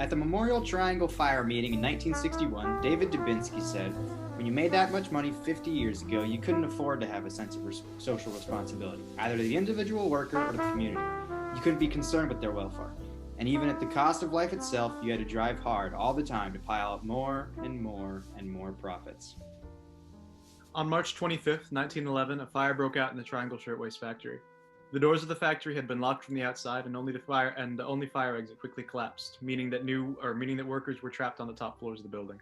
At the Memorial Triangle Fire meeting in 1961, David Dubinsky said, "When you made that much money 50 years ago, you couldn't afford to have a sense of social responsibility, either to the individual worker or to the community. You couldn't be concerned with their welfare. And even at the cost of life itself, you had to drive hard all the time to pile up more and more and more profits." On March 25th, 1911, a fire broke out in the Triangle Shirtwaist factory. The doors of the factory had been locked from the outside, and the only fire exit quickly collapsed, meaning that workers were trapped on the top floors of the building.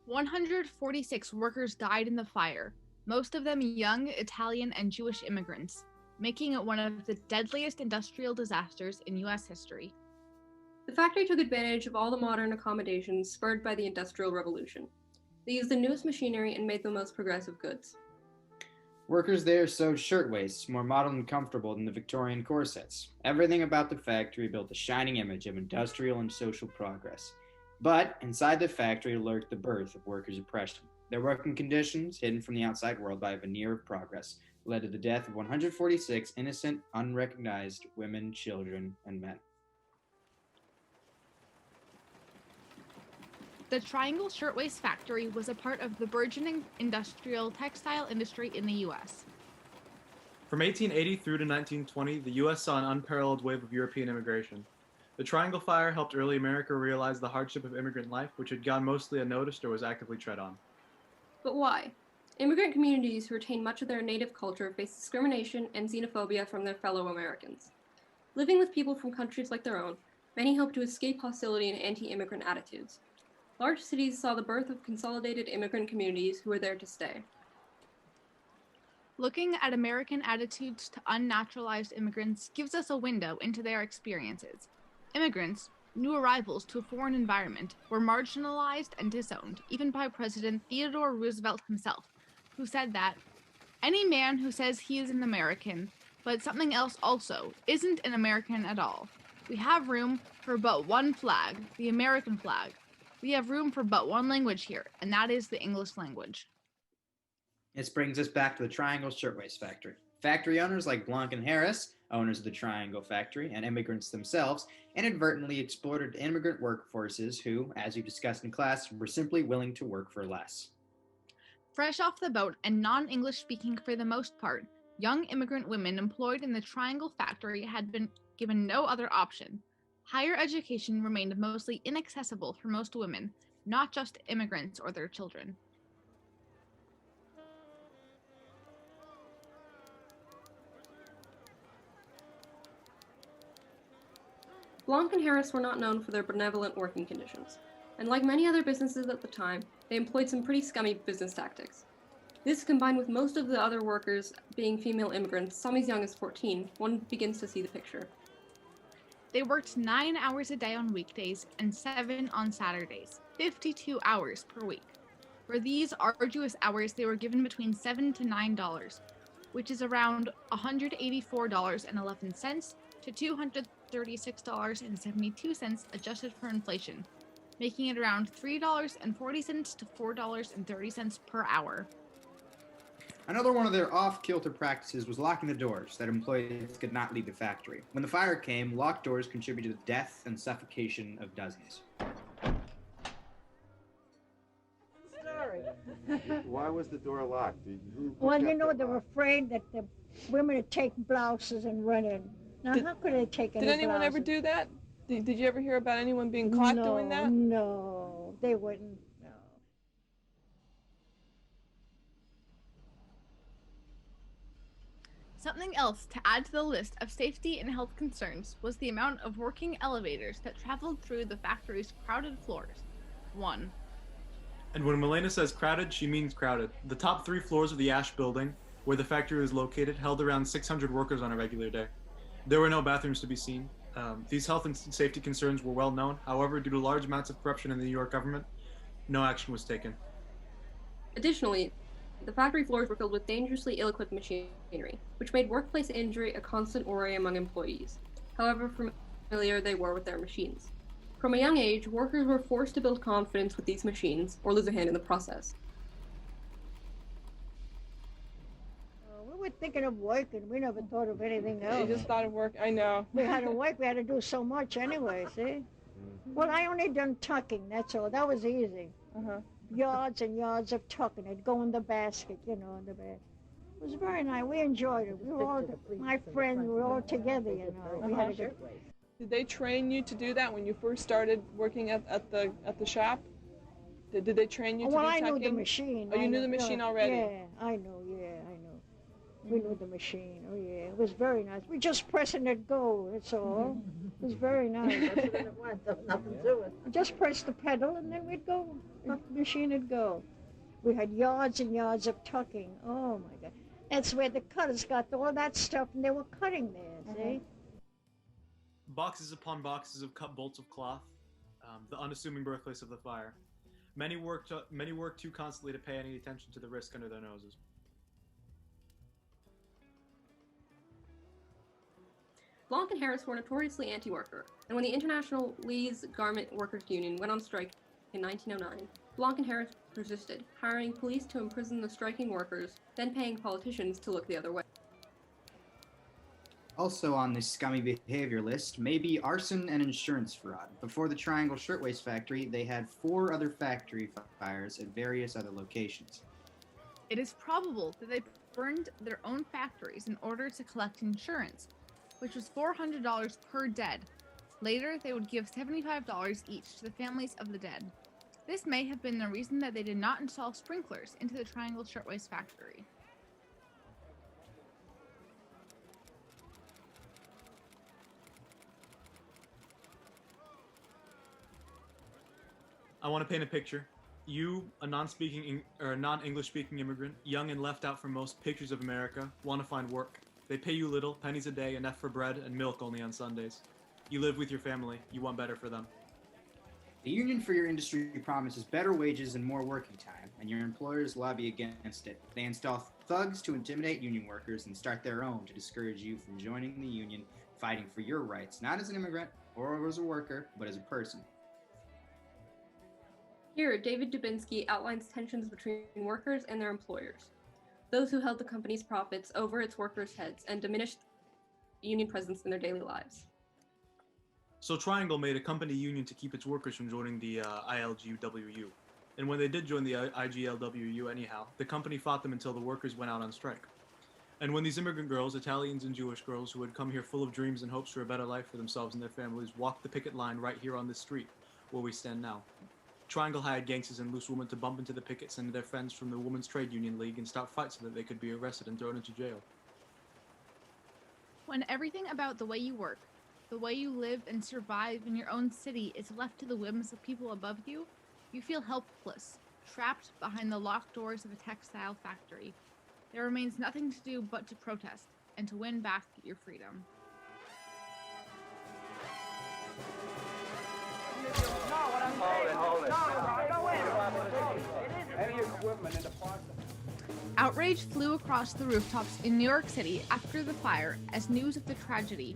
146 workers died in the fire, most of them young Italian and Jewish immigrants, making it one of the deadliest industrial disasters in U.S. history. The factory took advantage of all the modern accommodations spurred by the Industrial Revolution. They used the newest machinery and made the most progressive goods. Workers there sewed shirtwaists, more modern and comfortable than the Victorian corsets. Everything about the factory built a shining image of industrial and social progress. But inside the factory lurked the birth of workers' oppression. Their working conditions, hidden from the outside world by a veneer of progress, led to the death of 146 innocent, unrecognized women, children, and men. The Triangle Shirtwaist Factory was a part of the burgeoning industrial textile industry in the U.S. From 1880 through to 1920, the U.S. saw an unparalleled wave of European immigration. The Triangle Fire helped early America realize the hardship of immigrant life, which had gone mostly unnoticed or was actively tread on. But why? Immigrant communities who retain much of their native culture face discrimination and xenophobia from their fellow Americans. Living with people from countries like their own, many hope to escape hostility and anti-immigrant attitudes. Large cities saw the birth of consolidated immigrant communities who were there to stay. Looking at American attitudes to unnaturalized immigrants gives us a window into their experiences. Immigrants, new arrivals to a foreign environment, were marginalized and disowned, even by President Theodore Roosevelt himself, who said that any man who says he is an American, but something else also, isn't an American at all. We have room for but one flag, the American flag. We have room for but one language here, and that is the English language. This brings us back to the Triangle Shirtwaist Factory. Factory owners like Blanc and Harris, owners of the Triangle Factory, and immigrants themselves, inadvertently exploited immigrant workforces who, as you discussed in class, were simply willing to work for less. Fresh off the boat and non-English speaking for the most part, young immigrant women employed in the Triangle Factory had been given no other option. Higher education remained mostly inaccessible for most women, not just immigrants or their children. Blanc and Harris were not known for their benevolent working conditions, and like many other businesses at the time, they employed some pretty scummy business tactics. This, combined with most of the other workers being female immigrants, some as young as 14, one begins to see the picture. They worked 9 hours a day on weekdays and 7 on Saturdays, 52 hours per week. For these arduous hours, they were given between $7 to $9, which is around $184.11 to $236.72 adjusted for inflation, making it around $3.40 to $4.30 per hour. Another one of their off-kilter practices was locking the doors that employees could not leave the factory. When the fire came, locked doors contributed to the death and suffocation of dozens. Sorry. Why was the door locked? Well, you know, they were afraid that the women would take blouses and run in. Now, how could they take any Did anyone blouses? ever do that? Did you ever hear about anyone being caught doing that? No, they wouldn't. No. Something else to add to the list of safety and health concerns was the amount of working elevators that traveled through the factory's crowded floors. 1. And when Milena says crowded, she means crowded. The top 3 floors of the Ash building, where the factory was located, held around 600 workers on a regular day. There were no bathrooms to be seen. These health and safety concerns were well known. However, due to large amounts of corruption in the New York government, no action was taken. Additionally, the factory floors were filled with dangerously ill-equipped machinery, which made workplace injury a constant worry among employees, however familiar they were with their machines. From a young age, workers were forced to build confidence with these machines, or lose a hand in the process. We were thinking of working. We never thought of anything else. You just thought of work. I know. We had to work. We had to do so much anyway, see? Well, I only done tucking, that's all. That was easy. Uh-huh. Yards and yards of tucking. It'd go in the basket, in the bed. It was very nice. We enjoyed it. We were all, my friends, we were all together, We had a good. Did they train you to do that when you first started working at the shop? Did they train you to do tucking? Well, I knew the machine. Oh, you knew the machine already? Yeah, I know. We knew the machine. Oh, yeah. It was very nice. We just press and it go, that's all. It was very nice. Nothing to it. Just press the pedal and then we'd go. The machine would go. We had yards and yards of tucking. Oh, my God. That's where the cutters got all that stuff and they were cutting there, see? Boxes upon boxes of cut bolts of cloth, the unassuming birthplace of the fire. Many worked too constantly to pay any attention to the risk under their noses. Blanc and Harris were notoriously anti-worker, and when the International Lee's Garment Workers Union went on strike in 1909, Blanc and Harris resisted, hiring police to imprison the striking workers, then paying politicians to look the other way. Also on this scummy behavior list may be arson and insurance fraud. Before the Triangle Shirtwaist Factory, they had 4 other factory fires at various other locations. It is probable that they burned their own factories in order to collect insurance, which was $400 per dead. Later, they would give $75 each to the families of the dead. This may have been the reason that they did not install sprinklers into the Triangle Shirtwaist Factory. I want to paint a picture. You, a non-English speaking immigrant, young and left out from most pictures of America, want to find work. They pay you little, pennies a day, enough for bread and milk only on Sundays. You live with your family. You want better for them. The union for your industry promises better wages and more working time, and your employers lobby against it. They install thugs to intimidate union workers and start their own to discourage you from joining the union, fighting for your rights, not as an immigrant or as a worker, but as a person. Here, David Dubinsky outlines tensions between workers and their employers, those who held the company's profits over its workers' heads and diminished union presence in their daily lives. So Triangle made a company union to keep its workers from joining the ILGWU. And when they did join the IGLWU anyhow, the company fought them until the workers went out on strike. And when these immigrant girls, Italians and Jewish girls who had come here full of dreams and hopes for a better life for themselves and their families, walked the picket line right here on this street, where we stand now, Triangle hired gangsters and loose women to bump into the pickets and their friends from the Women's Trade Union League and start fights so that they could be arrested and thrown into jail. When everything about the way you work, the way you live and survive in your own city is left to the whims of people above you, you feel helpless, trapped behind the locked doors of a textile factory. There remains nothing to do but to protest and to win back your freedom. Outrage flew across the rooftops in New York City after the fire as news of the tragedy,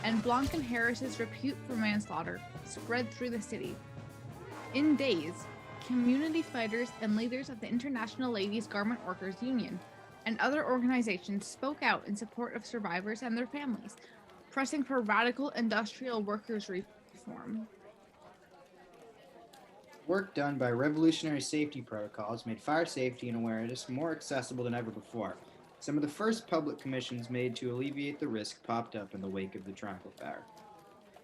and Blanc and Harris's repute for manslaughter spread through the city. In days, community fighters and leaders of the International Ladies Garment Workers Union and other organizations spoke out in support of survivors and their families, pressing for radical industrial workers' reform. Work done by revolutionary safety protocols made fire safety and awareness more accessible than ever before. Some of the first public commissions made to alleviate the risk popped up in the wake of the Triangle Fire.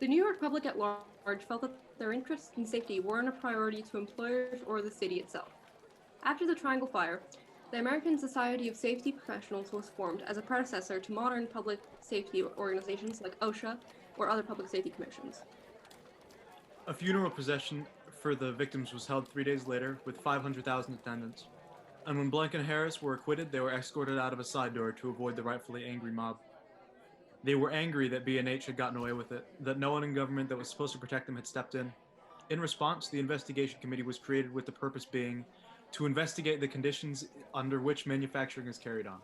The New York public at large felt that their interests in safety weren't a priority to employers or the city itself. After the Triangle Fire, the American Society of Safety Professionals was formed as a predecessor to modern public safety organizations like OSHA or other public safety commissions. A funeral procession for the victims was held 3 days later with 500,000 attendants. And when Blanc and Harris were acquitted, they were escorted out of a side door to avoid the rightfully angry mob. They were angry that B&H had gotten away with it, that no one in government that was supposed to protect them had stepped in. In response, the investigation committee was created with the purpose being to investigate the conditions under which manufacturing is carried on.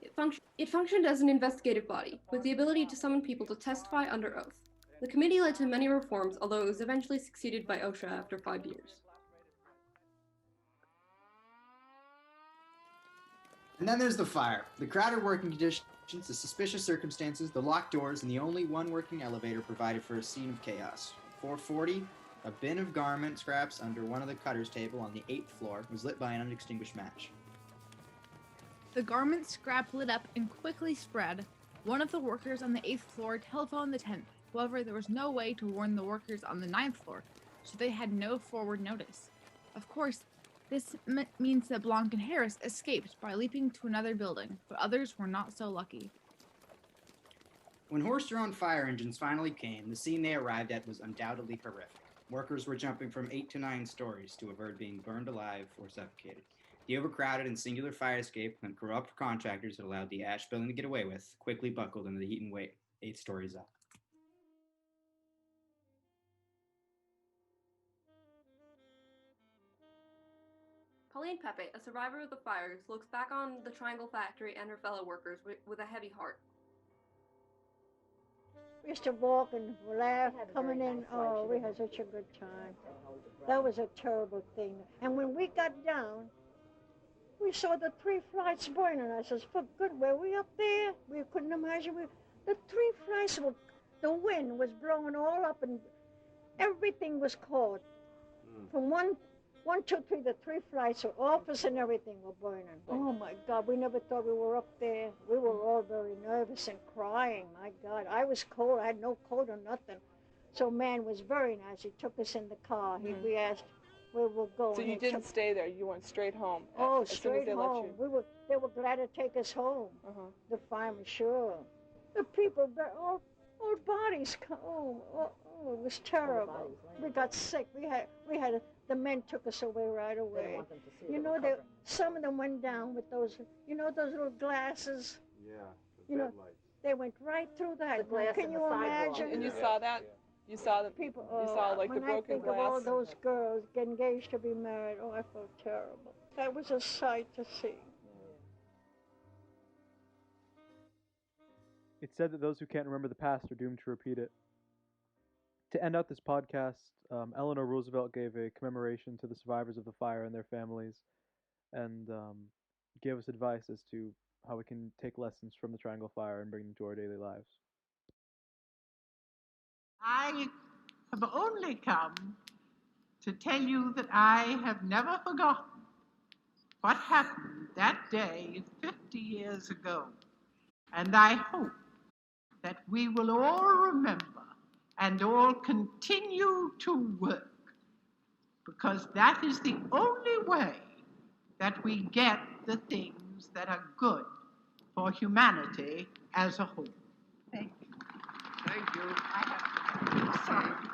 It functioned as an investigative body, with the ability to summon people to testify under oath. The committee led to many reforms, although it was eventually succeeded by OSHA after 5 years. And then there's the fire. The crowded working conditions, the suspicious circumstances, the locked doors, and the only one working elevator provided for a scene of chaos. 4:40, a bin of garment scraps under one of the cutter's table on the 8th floor was lit by an unextinguished match. The garment scrap lit up and quickly spread. One of the workers on the 8th floor telephoned the 10th. However, there was no way to warn the workers on the 9th floor, so they had no forward notice. Of course, this means that Blanc and Harris escaped by leaping to another building, but others were not so lucky. When horse-drawn fire engines finally came, the scene they arrived at was undoubtedly horrific. Workers were jumping from 8 to 9 stories to avoid being burned alive or suffocated. The overcrowded and singular fire escape and corrupt contractors that allowed the ash building to get away with quickly buckled under the heat and weight, 8 stories up. Pauline Pepe, a survivor of the fires, looks back on the Triangle Factory and her fellow workers with a heavy heart. We used to walk and laugh coming in. Oh, we had such a good time. That was a terrible thing. And when we got down, we saw the 3 flights burning. I says, for good, were we up there? We couldn't imagine. The 3 flights, the wind was blowing all up and everything was caught. From one, 2, 3, the 3 flights, so office and everything were burning. Oh my God, we never thought we were up there. We were all very nervous and crying. My God, I was cold. I had no coat or nothing. So man was very nice. He took us in the car. We asked where we're going. So you didn't stay there. You went straight home. Oh, as straight soon as home. They were glad to take us home. The firemen, sure. The people, all bodies. Oh, it was terrible. We got sick. The men took us away right away. You know, some of them went down with those, those little glasses. Yeah, the lights. They went right through that. Can you imagine? And you saw that? You saw the people. You saw like the broken When I think glass. of all those girls engaged to be married, oh, I felt terrible. That was a sight to see. It's said that those who can't remember the past are doomed to repeat it. To end out this podcast, Eleanor Roosevelt gave a commemoration to the survivors of the fire and their families, and gave us advice as to how we can take lessons from the Triangle Fire and bring them to our daily lives. I have only come to tell you that I have never forgotten what happened that day 50 years ago. And I hope that we will all remember and all continue to work, because that is the only way that we get the things that are good for humanity as a whole. Thank you. Thank you. Sorry.